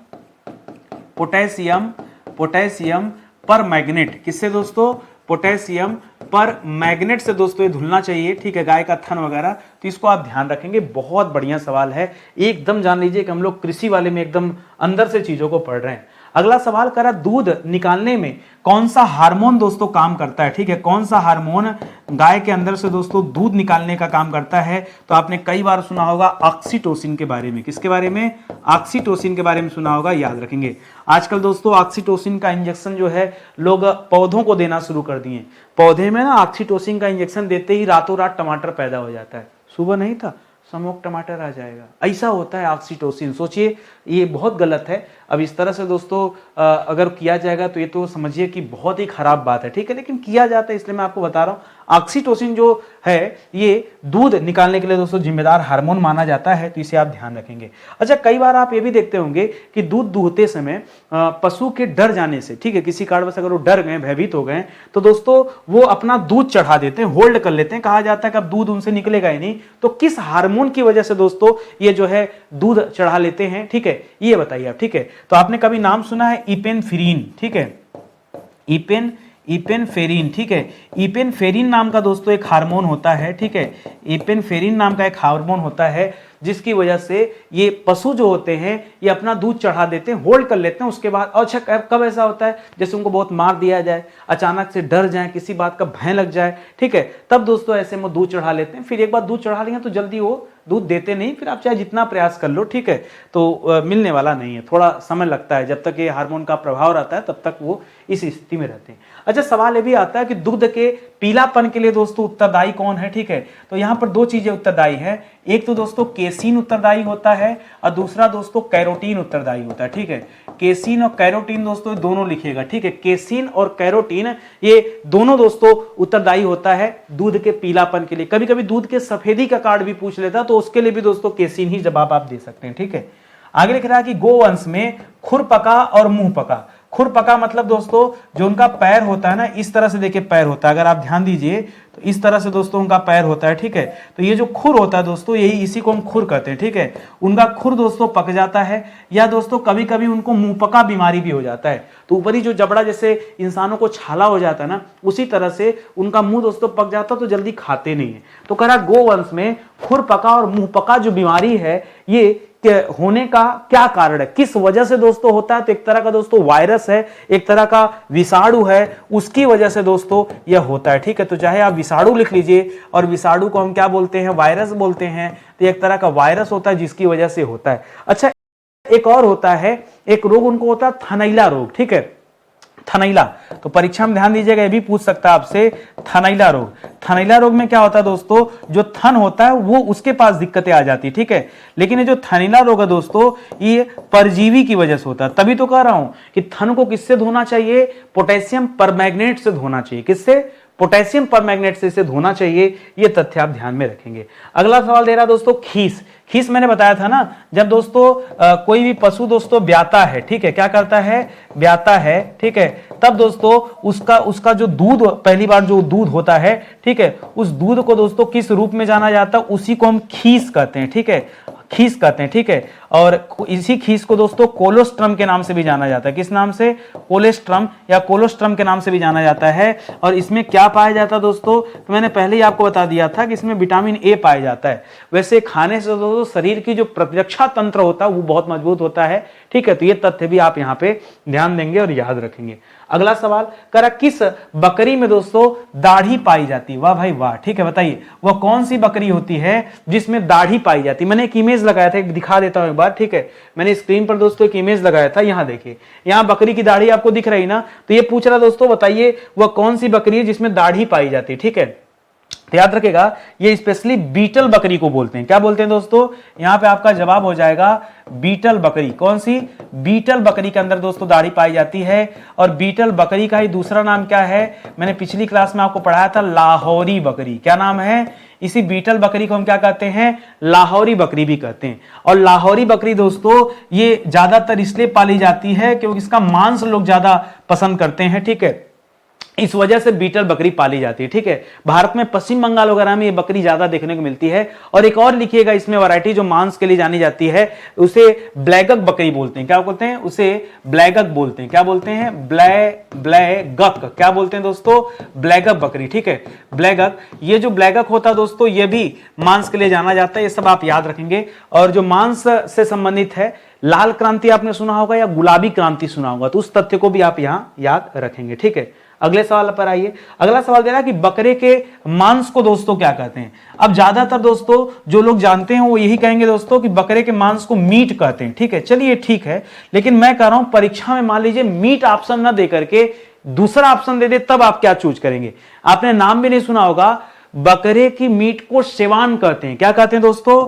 permanganate. किससे दोस्तों? पोटेशियम परमैंगनेट से दोस्तों ये धुलना चाहिए, ठीक है, गाय का थन वगैरह। तो इसको आप ध्यान रखेंगे, बहुत बढ़िया सवाल है। एकदम जान लीजिए कि हम लोग कृषि वाले में एकदम अंदर से चीजों को पढ़ रहे हैं। अगला सवाल करा दूध निकालने में कौन सा हार्मोन दोस्तों काम करता है, ठीक है। कौन सा हार्मोन गाय के अंदर से दोस्तों दूध निकालने का काम करता है, तो आपने कई बार सुना होगा ऑक्सीटोसिन के बारे में। किसके बारे में? ऑक्सीटोसिन के बारे में सुना होगा, याद रखेंगे। आजकल दोस्तों ऑक्सीटोसिन का इंजेक्शन जो है लोग पौधों को देना शुरू कर दिए। पौधे में ना ऑक्सीटोसिन का इंजेक्शन देते ही रातों रात टमाटर पैदा हो जाता है। सुबह नहीं था, स्मोक टमाटर आ जाएगा, ऐसा होता है ऑक्सीटोसिन। सोचिए, ये बहुत गलत है। अब इस तरह से दोस्तों अगर किया जाएगा तो ये तो समझिए कि बहुत ही खराब बात है, ठीक है, लेकिन किया जाता है, इसलिए मैं आपको बता रहा हूँ। ऑक्सीटोसिन जो है ये दूध निकालने के लिए दोस्तों जिम्मेदार हार्मोन माना जाता है, तो इसे आप ध्यान रखेंगे। अच्छा, कई बार आप ये भी देखते होंगे कि दूध दूहते समय पशु के डर जाने से, ठीक है, किसी कारणवश अगर वो डर गए, भयभीत हो गए, तो दोस्तों वो अपना दूध चढ़ा देते हैं, होल्ड कर लेते हैं। कहा जाता है कि अब दूध उनसे निकलेगा ही नहीं। तो किस हार्मोन की वजह से दोस्तों ये जो है दूध चढ़ा लेते हैं, ठीक है, ये बताइए आप, ठीक है। तो आपने कभी नाम सुना है इपेनफ्रीन, ठीक है, इपेनफ्रीन, ठीक है। इपेनफ्रीन नाम का दोस्तों एक हार्मोन होता है, ठीक है। इपेनफ्रीन नाम का एक हार्मोन होता है जिसकी वजह से ये पशु जो होते हैं ये अपना दूध चढ़ा देते हैं, होल्ड कर लेते हैं। उसके बाद अच्छा कब ऐसा होता है, जैसे उनको बहुत मार दिया जाए, अचानक से डर जाए, किसी बात का भय लग जाए, ठीक है, तब दोस्तों ऐसे में दूध चढ़ा लेते हैं। फिर एक बार दूध चढ़ा लेंगे तो जल्दी वो दूध देते नहीं, फिर आप चाहे जितना प्रयास कर लो, ठीक है, तो मिलने वाला नहीं है। थोड़ा समय लगता है, जब तक ये हार्मोन का प्रभाव रहता है तब तक वो इस स्थिति में रहते हैं। अच्छा, सवाल ये भी आता है कि दूध के पीलापन के लिए दोस्तों उत्तरदायी कौन है, ठीक है। तो यहाँ पर दो चीजें उत्तरदायी है। एक तो दोस्तों केसीन उत्तरदायी होता है और दूसरा दोस्तों कैरोटीन उत्तरदायी होता है, ठीक है। केसीन और कैरोटीन दोस्तों दोनों लिखिएगा, ठीक है। केसीन और कैरोटीन ये दोनों दोस्तों उत्तरदायी होता है दूध के पीलापन के लिए। कभी कभी दूध के सफेदी का कार्ड भी पूछ लेता, तो उसके लिए भी दोस्तों केसीन ही जवाब आप दे सकते हैं, ठीक है। आगे लिख रहा है कि गोवंश में खुरपका और मुंहपका, खुरपका मतलब दोस्तों जो उनका पैर होता है ना, इस तरह से देखिए पैर होता है, अगर आप ध्यान दीजिए तो इस तरह से दोस्तों उनका पैर होता है, ठीक है। तो ये जो खुर होता है दोस्तों, यही इसी को हम खुर कहते हैं, ठीक है। उनका खुर दोस्तों पक जाता है, या दोस्तों कभी कभी उनको मुंहपका बीमारी भी हो जाता है। तो ऊपरी जो जबड़ा जैसे इंसानों को छाला हो जाता है ना, उसी तरह से उनका मुंह दोस्तों पक जाता है, तो जल्दी खाते नहीं है। तो कह रहा गोवंश में खुरपका और मुंहपका जो बीमारी है ये होने का क्या कारण है, किस वजह से दोस्तों होता है। तो एक तरह का दोस्तों वायरस है, एक तरह का विषाणु है, उसकी वजह से दोस्तों यह होता है, ठीक है। तो चाहे आप विषाणु लिख लीजिए, और विषाणु को हम क्या बोलते हैं, वायरस बोलते हैं। तो एक तरह का वायरस होता है जिसकी वजह से होता है। अच्छा, एक और होता है, एक रोग उनको होता है थनैला रोग, ठीक है, थनैला। तो परीक्षा में ध्यान दीजिएगा, ये भी पूछ सकता है आपसे, थनैला रोग। थनैला रोग में क्या होता है दोस्तों, जो थन होता है वो उसके पास दिक्कतें आ जाती है, ठीक है। लेकिन ये जो थनैला रोग है दोस्तों, ये परजीवी की वजह से होता है। तभी तो कह रहा हूं कि थन को किससे धोना चाहिए, पोटेशियम परमैंगनेट से धोना चाहिए। किससे, पोटेशियम परमैंगनेट से इसे धोना चाहिए। ये तथ्य आप ध्यान में रखेंगे। अगला सवाल दे रहा दोस्तों खीस। खीस मैंने बताया था ना, जब दोस्तों कोई भी पशु दोस्तों ब्याता है, ठीक है, क्या करता है, ब्याता है, ठीक है, तब दोस्तों उसका जो दूध, पहली बार जो दूध होता है, ठीक है, उस दूध को दोस्तों किस रूप में जाना जाता है, उसी को हम खीस कहते हैं, ठीक है, खीस कहते हैं, ठीक है। और इसी खीस को दोस्तों कोलोस्ट्रम के नाम से भी जाना जाता है। किस नाम से, कोलेस्ट्रम या कोलोस्ट्रम के नाम से भी जाना जाता है। और इसमें क्या पाया जाता है दोस्तों, तो मैंने पहले ही आपको बता दिया था कि इसमें विटामिन ए पाया जाता है। वैसे खाने से दोस्तों शरीर की जो प्रतिरक्षा तंत्र होता है वो बहुत मजबूत होता है, ठीक है। तो ये तथ्य भी आप यहाँ पे ध्यान देंगे और याद रखेंगे। अगला सवाल करा, किस बकरी में दोस्तों दाढ़ी पाई जाती है। वाह भाई वाह, ठीक है, बताइए वह कौन सी बकरी होती है जिसमें दाढ़ी पाई जाती है। मैंने एक इमेज लगाया था, दिखा देता हूं एक बार, ठीक है। मैंने स्क्रीन पर दोस्तों एक इमेज लगाया था, यहां देखिए, यहां बकरी की दाढ़ी आपको दिख रही ना। तो ये पूछ रहा दोस्तों, बताइए वह कौन सी बकरी है जिसमें दाढ़ी पाई जाती है, ठीक है। तो याद रखेगा, ये स्पेशली बीटल बकरी को बोलते हैं। क्या बोलते हैं दोस्तों, यहां पे आपका जवाब हो जाएगा बीटल बकरी। कौन सी, बीटल बकरी के अंदर दोस्तों दाढ़ी पाई जाती है। और बीटल बकरी का ही दूसरा नाम क्या है, मैंने पिछली क्लास में आपको पढ़ाया था, लाहौरी बकरी। क्या नाम है, इसी बीटल बकरी को हम क्या कहते हैं, लाहौरी बकरी भी कहते हैं। और लाहौरी बकरी दोस्तों ये ज्यादातर इसलिए पाली जाती है क्योंकि इसका मांस लोग ज्यादा पसंद करते हैं, ठीक है। इस वजह से बीटल बकरी पाली जाती है, ठीक है। भारत में पश्चिम बंगाल वगैरह में ये बकरी ज्यादा देखने को मिलती है। और एक और लिखिएगा इसमें वैरायटी जो मांस के लिए जानी जाती है, उसे ब्लैगक बकरी बोलते हैं। क्या बोलते हैं, उसे ब्लैगक बोलते हैं। क्या बोलते हैं, ब्लैगक। क्या बोलते हैं दोस्तों, ब्लैगक बकरी, ठीक है, ब्लैगक। ये जो ब्लैगक होता है दोस्तों, ये भी मांस के लिए जाना जाता है। ये सब आप याद रखेंगे। और जो मांस से संबंधित है, लाल क्रांति आपने सुना होगा या गुलाबी क्रांति सुना होगा, तो उस तथ्य को भी आप यहां याद रखेंगे, ठीक है। अगले सवाल पर आइए। अगला सवाल दे रहा है कि बकरे के मांस को दोस्तों क्या कहते हैं। अब ज्यादातर दोस्तों जो लोग जानते हैं वो यही कहेंगे दोस्तों कि बकरे के मांस को मीट कहते हैं, ठीक है। चलिए ठीक है, लेकिन मैं कह रहा हूं परीक्षा में मान लीजिए मीट ऑप्शन ना दे करके दूसरा ऑप्शन दे दे, तब आप क्या चूज करेंगे। आपने नाम भी नहीं सुना होगा, बकरे की मीट को सेवान कहते हैं। क्या कहते हैं दोस्तों,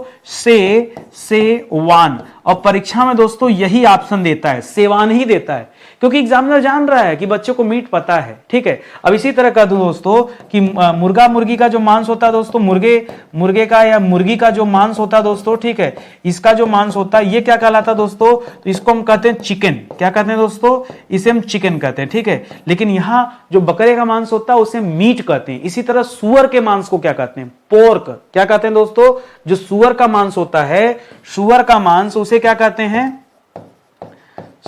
सेवान। और परीक्षा में दोस्तों यही ऑप्शन देता है, सेवान ही देता है, क्योंकि एग्जामिनर जान रहा है कि बच्चों को मीट पता है, ठीक है। अब इसी तरह कह दूं दोस्तों कि मुर्गा मुर्गी का जो मांस होता है दोस्तों, मुर्गे का या मुर्गी का जो मांस होता है दोस्तों, ठीक है, इसका जो मांस होता है ये क्या कहलाता है दोस्तों, तो इसको हम कहते हैं चिकन। क्या कहते हैं दोस्तों, इसे हम चिकन कहते हैं, ठीक है। लेकिन यहां जो बकरे का मांस होता है उसे मीट कहते हैं। इसी तरह सुअर के मांस को क्या कहते हैं, पोर्क। क्या कहते हैं दोस्तों, जो सुअर का मांस होता है, सुअर का मांस, उसे क्या कहते हैं,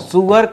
सुअर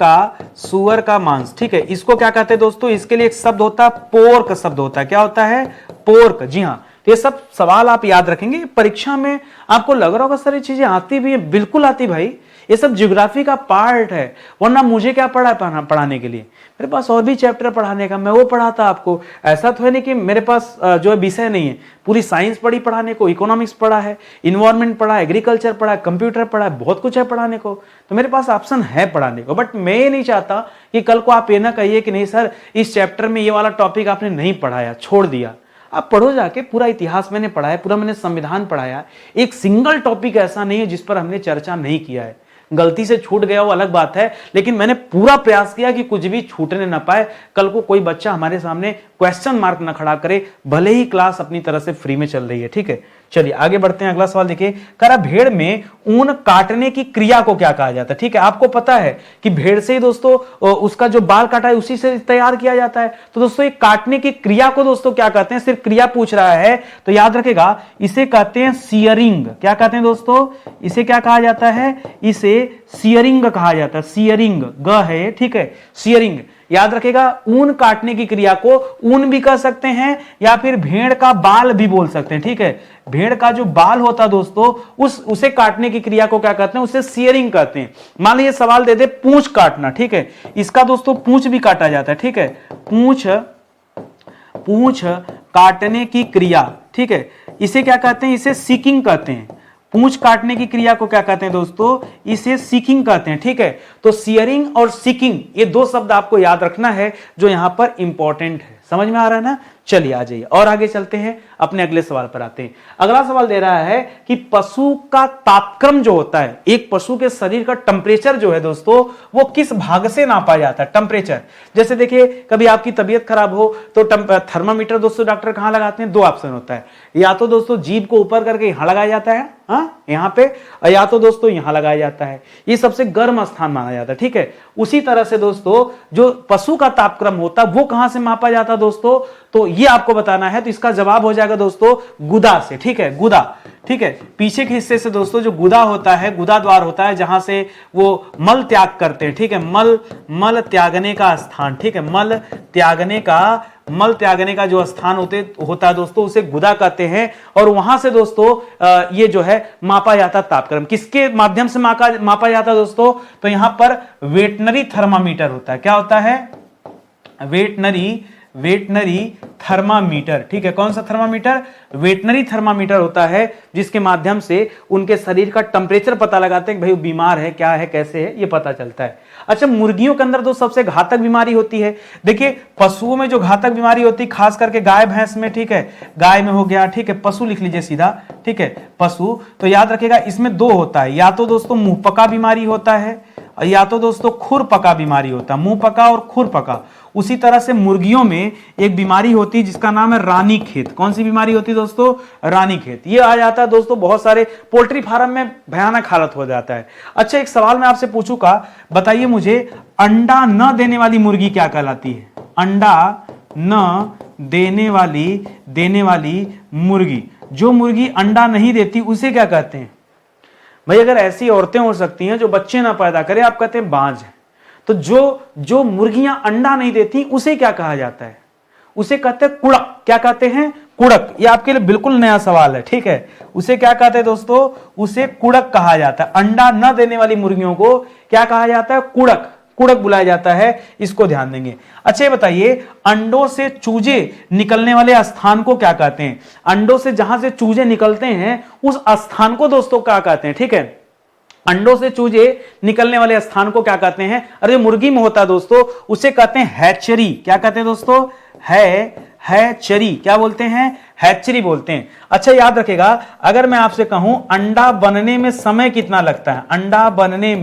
का मांस, ठीक है। इसको क्या कहते हैं दोस्तों, इसके लिए एक शब्द होता है, पोर्क शब्द होता है। क्या होता है, पोर्क। जी हाँ, तो ये सब सवाल आप याद रखेंगे। परीक्षा में आपको लग रहा होगा सर ये चीजें आती भी है, बिल्कुल आती भाई, ये सब ज्योग्राफी का पार्ट है। वरना मुझे क्या पढ़ाने के लिए, मेरे पास और भी चैप्टर पढ़ाने का, मैं वो पढ़ाता आपको। ऐसा तो है नहीं कि मेरे पास जो है विषय नहीं है, पूरी साइंस पढ़ी पढ़ाने को, इकोनॉमिक्स पढ़ा है, इन्वायरमेंट पढ़ा है, एग्रीकल्चर पढ़ा है, कंप्यूटर पढ़ा है, बहुत कुछ है पढ़ाने को। तो मेरे पास ऑप्शन है पढ़ाने को। बट मैं ये नहीं चाहता कि कल को आप ये ना कहिए कि नहीं सर इस चैप्टर में ये वाला टॉपिक आपने नहीं पढ़ाया, छोड़ दिया। आप पढ़ो जाके, पूरा इतिहास मैंने पढ़ाया, पूरा मैंने संविधान पढ़ाया। एक सिंगल टॉपिक ऐसा नहीं है जिस पर हमने चर्चा नहीं किया है। गलती से छूट गया वो अलग बात है, लेकिन मैंने पूरा प्रयास किया कि कुछ भी छूटने ना पाए। कल को कोई बच्चा हमारे सामने क्वेश्चन मार्क ना खड़ा करे, भले ही क्लास अपनी तरह से फ्री में चल रही है, ठीक है। चलिए आगे बढ़ते हैं, अगला सवाल देखिए, कह रहा भेड़ में ऊन काटने की क्रिया को क्या कहा जाता है। ठीक है, आपको पता है कि भेड़ से ही दोस्तों उसका जो बाल काटा है उसी से तैयार किया जाता है। तो दोस्तों ये काटने की क्रिया को दोस्तों क्या कहते हैं, सिर्फ क्रिया पूछ रहा है तो याद रखेगा इसे कहते हैं सियरिंग। क्या कहते हैं दोस्तों, इसे क्या कहा जाता है, इसे सियरिंग कहा जाता है। सियरिंग ग है, ठीक है, सियरिंग याद रखेगा। ऊन काटने की क्रिया को ऊन भी कह सकते हैं या फिर भेड़ का बाल भी बोल सकते हैं। ठीक है, भेड़ का जो बाल होता है दोस्तों उसे काटने की क्रिया को क्या कहते हैं, उसे सियरिंग कहते हैं। मान लीजिए सवाल दे दे पूंछ काटना, ठीक है, इसका दोस्तों पूंछ भी काटा जाता है। ठीक है, पूंछ काटने की क्रिया, ठीक है, इसे क्या कहते हैं, इसे सीकिंग कहते हैं। पूंछ काटने की क्रिया को क्या कहते हैं दोस्तों, इसे सीकिंग कहते हैं। ठीक है, तो सियरिंग और सीकिंग ये दो शब्द आपको याद रखना है जो यहां पर इंपॉर्टेंट है। समझ में आ रहा है ना। चलिए आ जाइए और आगे चलते हैं, अपने अगले सवाल पर आते हैं। अगला सवाल दे रहा है कि पशु का तापक्रम जो होता है, एक पशु के शरीर का टेम्परेचर जो है दोस्तों वो किस भाग से नापा जाता है। टेम्परेचर जैसे देखिए कभी आपकी तबीयत खराब हो तो थर्मामीटर दोस्तों डॉक्टर कहां लगाते हैं, दो ऑप्शन होता है, या तो दोस्तों जीभ को ऊपर करके यहां लगाया जाता है, यहां पे, या तो दोस्तों यहां लगाया जाता है। ये सबसे गर्म स्थान माना जाता है। ठीक है, उसी तरह से दोस्तों जो पशु का तापक्रम होता है वो कहां से मापा जाता है दोस्तों, तो ये आपको बताना है। तो इसका जवाब हो जाएगा दोस्तों गुदा से। ठीक है, गुदा, ठीक है, पीछे के हिस्से से दोस्तों जो गुदा होता है, गुदा द्वार होता है जहां से वो मल त्याग करते हैं। ठीक है, मल त्यागने का स्थान, ठीक है, मल त्यागने का जो स्थान होता है दोस्तों उसे गुदा कहते हैं। और वहां से दोस्तों ये जो है मापा जाता तापक्रम, किसके माध्यम से मापा जाता है दोस्तों, तो यहां पर वेटनरी थर्मामीटर होता है। क्या होता है, वेटनरी थर्मामीटर। ठीक है, कौन सा थर्मामीटर, वेटनरी थर्मामीटर होता है जिसके माध्यम से उनके शरीर का टेम्परेचर पता लगाते हैं कि भाई वो बीमार है, क्या है, कैसे है, ये पता चलता है। अच्छा, मुर्गियों के अंदर तो सबसे घातक बीमारी होती है। देखिए पशुओं में जो घातक बीमारी होती है खास करके गाय भैंस में, ठीक है, गाय में हो गया, ठीक है, पशु लिख लीजिए सीधा, ठीक है, पशु, तो याद रखिएगा इसमें दो होता है, या तो दोस्तों मुंह पका बीमारी होता है या तो दोस्तों खुर पका बीमारी होता है, मुंह पका और खुर पका। उसी तरह से मुर्गियों में एक बीमारी होती है जिसका नाम है रानीखेत। कौन सी बीमारी होती है दोस्तों, रानीखेत। ये आ जाता है दोस्तों बहुत सारे पोल्ट्री फार्म में भयानक हालत हो जाता है। अच्छा, एक सवाल मैं आपसे पूछूंगा, बताइए मुझे अंडा न देने वाली मुर्गी क्या कहलाती है। अंडा न देने वाली मुर्गी, जो मुर्गी अंडा नहीं देती उसे क्या कहते हैं भाई। अगर ऐसी औरतें हो सकती हैं जो बच्चे ना पैदा करें, आप कहते हैं बांझ है। तो जो मुर्गियां अंडा नहीं देती उसे क्या कहा जाता है, उसे कहते हैं कुड़क। क्या कहते हैं, कुड़क। ये आपके लिए बिल्कुल नया सवाल है। ठीक है, उसे क्या कहते हैं दोस्तों, उसे कुड़क कहा जाता है। अंडा न देने वाली मुर्गियों को क्या कहा जाता है, कुड़क, कुड़क बुलाया जाता है। इसको ध्यान देंगे। अच्छा, बताइए अंडों से चूजे निकलने वाले स्थान को क्या कहते हैं। अंडों से जहां से चूजे निकलते हैं उस स्थान को दोस्तों क्या कहते हैं। ठीक है, अंडों से चूजे निकलने वाले स्थान को क्या कहते हैं, अरे मुर्गी में होता है दोस्तों उसे कहते हैं हैचरी। क्या कहते हैं दोस्तों, हैचरी। क्या बोलते हैं, हैचरी बोलते हैं। अच्छा, याद रखेगा अगर मैं आपसे कहूं अंडा बनने में समय कितना लगता है, अंडा बनने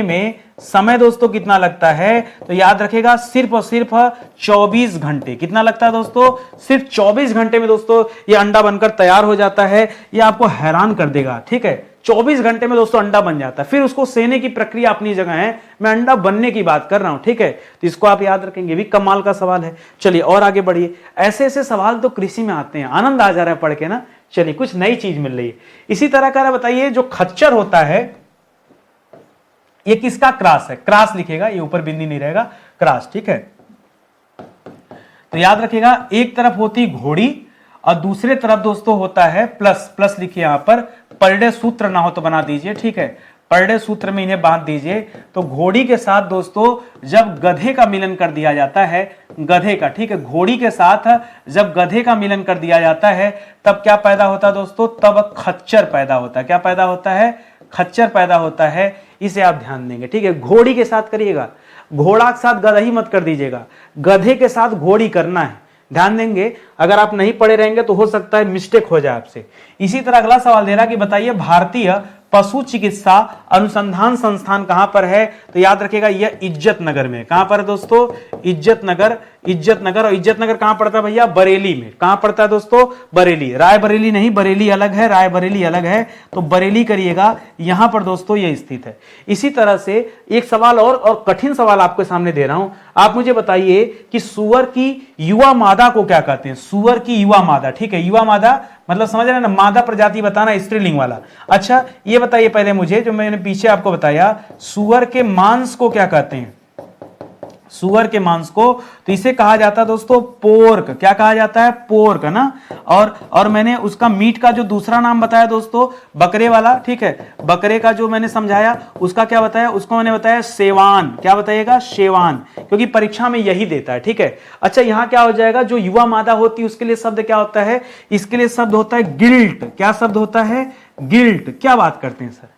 में समय दोस्तों कितना लगता है, तो याद रखेगा सिर्फ और सिर्फ 24 घंटे। कितना लगता है दोस्तों, सिर्फ 24 घंटे में दोस्तों ये अंडा बनकर तैयार हो जाता है। ये आपको हैरान कर देगा। ठीक है, 24 घंटे में दोस्तों अंडा बन जाता है। फिर उसको सेने की प्रक्रिया अपनी जगह है, मैं अंडा बनने की बात कर रहा हूं। ठीक है, तो इसको आप याद रखेंगे, भी कमाल का सवाल है। चलिए और आगे बढ़िए। ऐसे ऐसे सवाल तो कृषि में आते हैं, आनंद आ जा रहा है पढ़ के ना। चलिए कुछ नई चीज मिल रही है। इसी तरह का बताइए जो खच्चर होता है ये किसका क्रॉस है, क्रॉस लिखेगा, ये ऊपर बिंदी नहीं रहेगा, क्रॉस। ठीक है, तो याद रखिएगा एक तरफ होती घोड़ी और दूसरे तरफ दोस्तों होता है प्लस। प्लस लिखिए यहां पर, परडे सूत्र ना हो तो बना दीजिए। ठीक है, परडे सूत्र में इन्हें बांध दीजिए। तो घोड़ी के साथ दोस्तों जब गधे का मिलन कर दिया जाता है, गधे का, ठीक है, घोड़ी के साथ जब गधे का मिलन कर दिया जाता है तब क्या पैदा होता है दोस्तों, तब खच्चर पैदा होता है। क्या पैदा होता है, खच्चर पैदा होता है। इसे आप ध्यान देंगे। ठीक है, घोड़ी के साथ करिएगा, घोड़ा के साथ गधा ही मत कर दीजिएगा, गधे के साथ घोड़ी करना है। ध्यान देंगे, अगर आप नहीं पढ़े रहेंगे तो हो सकता है मिस्टेक हो जाए आपसे। इसी तरह अगला सवाल दे रहा कि बताइए भारतीय पशु चिकित्सा अनुसंधान संस्थान कहां पर है? तो याद रखिएगा यह इज्जत नगर में। कहां पर है दोस्तों? इज्जत नगर। इज्जत नगर, और इज्जत नगर कहां पड़ता है भैया? बरेली में। कहां पड़ता है दोस्तों? बरेली। रायबरेली नहीं, बरेली अलग है, रायबरेली अलग है, तो बरेली करिएगा, यहां पर दोस्तों यह स्थित है। इसी तरह से एक सवाल और कठिन सवाल आपके सामने दे रहा हूं। आप मुझे बताइए कि सुअर की युवा मादा को क्या कहते हैं? सुअर की युवा मादा, ठीक है, युवा मादा मतलब समझ रहे हैं ना, मादा प्रजाति बताना, स्त्रीलिंग वाला। अच्छा ये बताइए पहले मुझे, जो मैंने पीछे आपको बताया, सुअर के मांस को क्या कहते हैं? सुअर के मांस को, तो इसे कहा जाता है दोस्तों पोर्क। क्या कहा जाता है? पोर्क, है ना। और मैंने उसका मीट का जो दूसरा नाम बताया दोस्तों, बकरे वाला, ठीक है, बकरे का जो मैंने समझाया उसका क्या बताया? उसको मैंने बताया सेवान। क्या बताइएगा? सेवान, क्योंकि परीक्षा में यही देता है, ठीक है। अच्छा यहां क्या हो जाएगा? जो युवा मादा होती है उसके लिए शब्द क्या होता है? इसके लिए शब्द होता है गिल्ट। क्या शब्द होता है? गिल्ट। क्या बात करते हैं सर?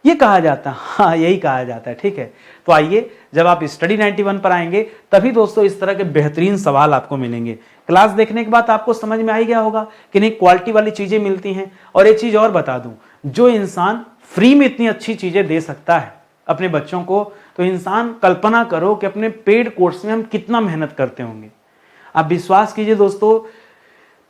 ये कहा जाता है, हाँ यही कहा जाता है, ठीक है। तो आइए जब आप स्टडी 91 पर आएंगे तभी दोस्तों इस तरह के बेहतरीन सवाल आपको मिलेंगे। क्लास देखने के बाद आपको समझ में आ ही गया होगा कि नहीं, क्वालिटी वाली चीजें मिलती हैं। और एक चीज और बता दूं, जो इंसान फ्री में इतनी अच्छी चीजें दे सकता है अपने बच्चों को, तो इंसान कल्पना करो कि अपने पेड कोर्स में हम कितना मेहनत करते होंगे। आप विश्वास कीजिए दोस्तों,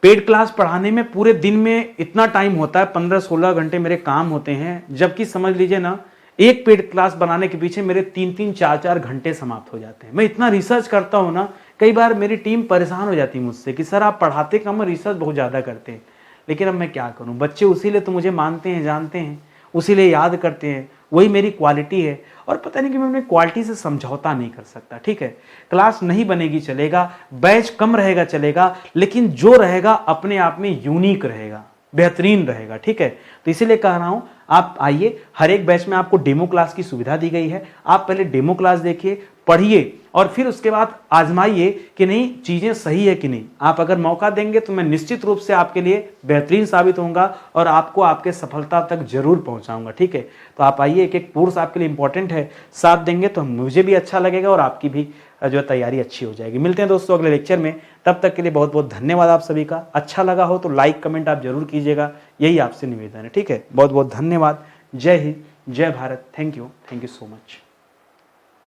पेड क्लास पढ़ाने में पूरे दिन में इतना टाइम होता है, 15-16 घंटे मेरे काम होते हैं, जबकि समझ लीजिए ना एक पेड क्लास बनाने के पीछे मेरे 3-3, 4-4 घंटे समाप्त हो जाते हैं। मैं इतना रिसर्च करता हूँ ना, कई बार मेरी टीम परेशान हो जाती है मुझसे कि सर आप पढ़ाते कम, रिसर्च बहुत ज़्यादा करते हैं। लेकिन अब मैं क्या करूँ, बच्चे उसी लिए तो मुझे मानते हैं, जानते हैं, उसी लिए याद करते हैं, वही मेरी क्वालिटी है। और पता नहीं कि मैं अपनी क्वालिटी से समझौता नहीं कर सकता, ठीक है। क्लास नहीं बनेगी चलेगा, बैच कम रहेगा चलेगा, लेकिन जो रहेगा अपने आप में यूनिक रहेगा, बेहतरीन रहेगा, ठीक है। तो इसीलिए कह रहा हूं आप आइए, हर एक बैच में आपको डेमो क्लास की सुविधा दी गई है। आप पहले डेमो क्लास देखिए, पढ़िए, और फिर उसके बाद आजमाइए कि नहीं चीजें सही है कि नहीं। आप अगर मौका देंगे तो मैं निश्चित रूप से आपके लिए बेहतरीन साबित होऊंगा और आपको आपके सफलता तक जरूर पहुंचाऊंगा, ठीक है। तो आप आइए, एक एक कोर्स आपके लिए इंपॉर्टेंट है, साथ देंगे तो मुझे भी अच्छा लगेगा और आपकी भी जो तैयारी अच्छी हो जाएगी। मिलते हैं दोस्तों अगले लेक्चर में, तब तक के लिए बहुत बहुत धन्यवाद आप सभी का। अच्छा लगा हो तो लाइक कमेंट आप जरूर कीजिएगा, यही आपसे निवेदन है, ठीक है। बहुत बहुत धन्यवाद। जय हिंद, जय Bharat. Thank you so much.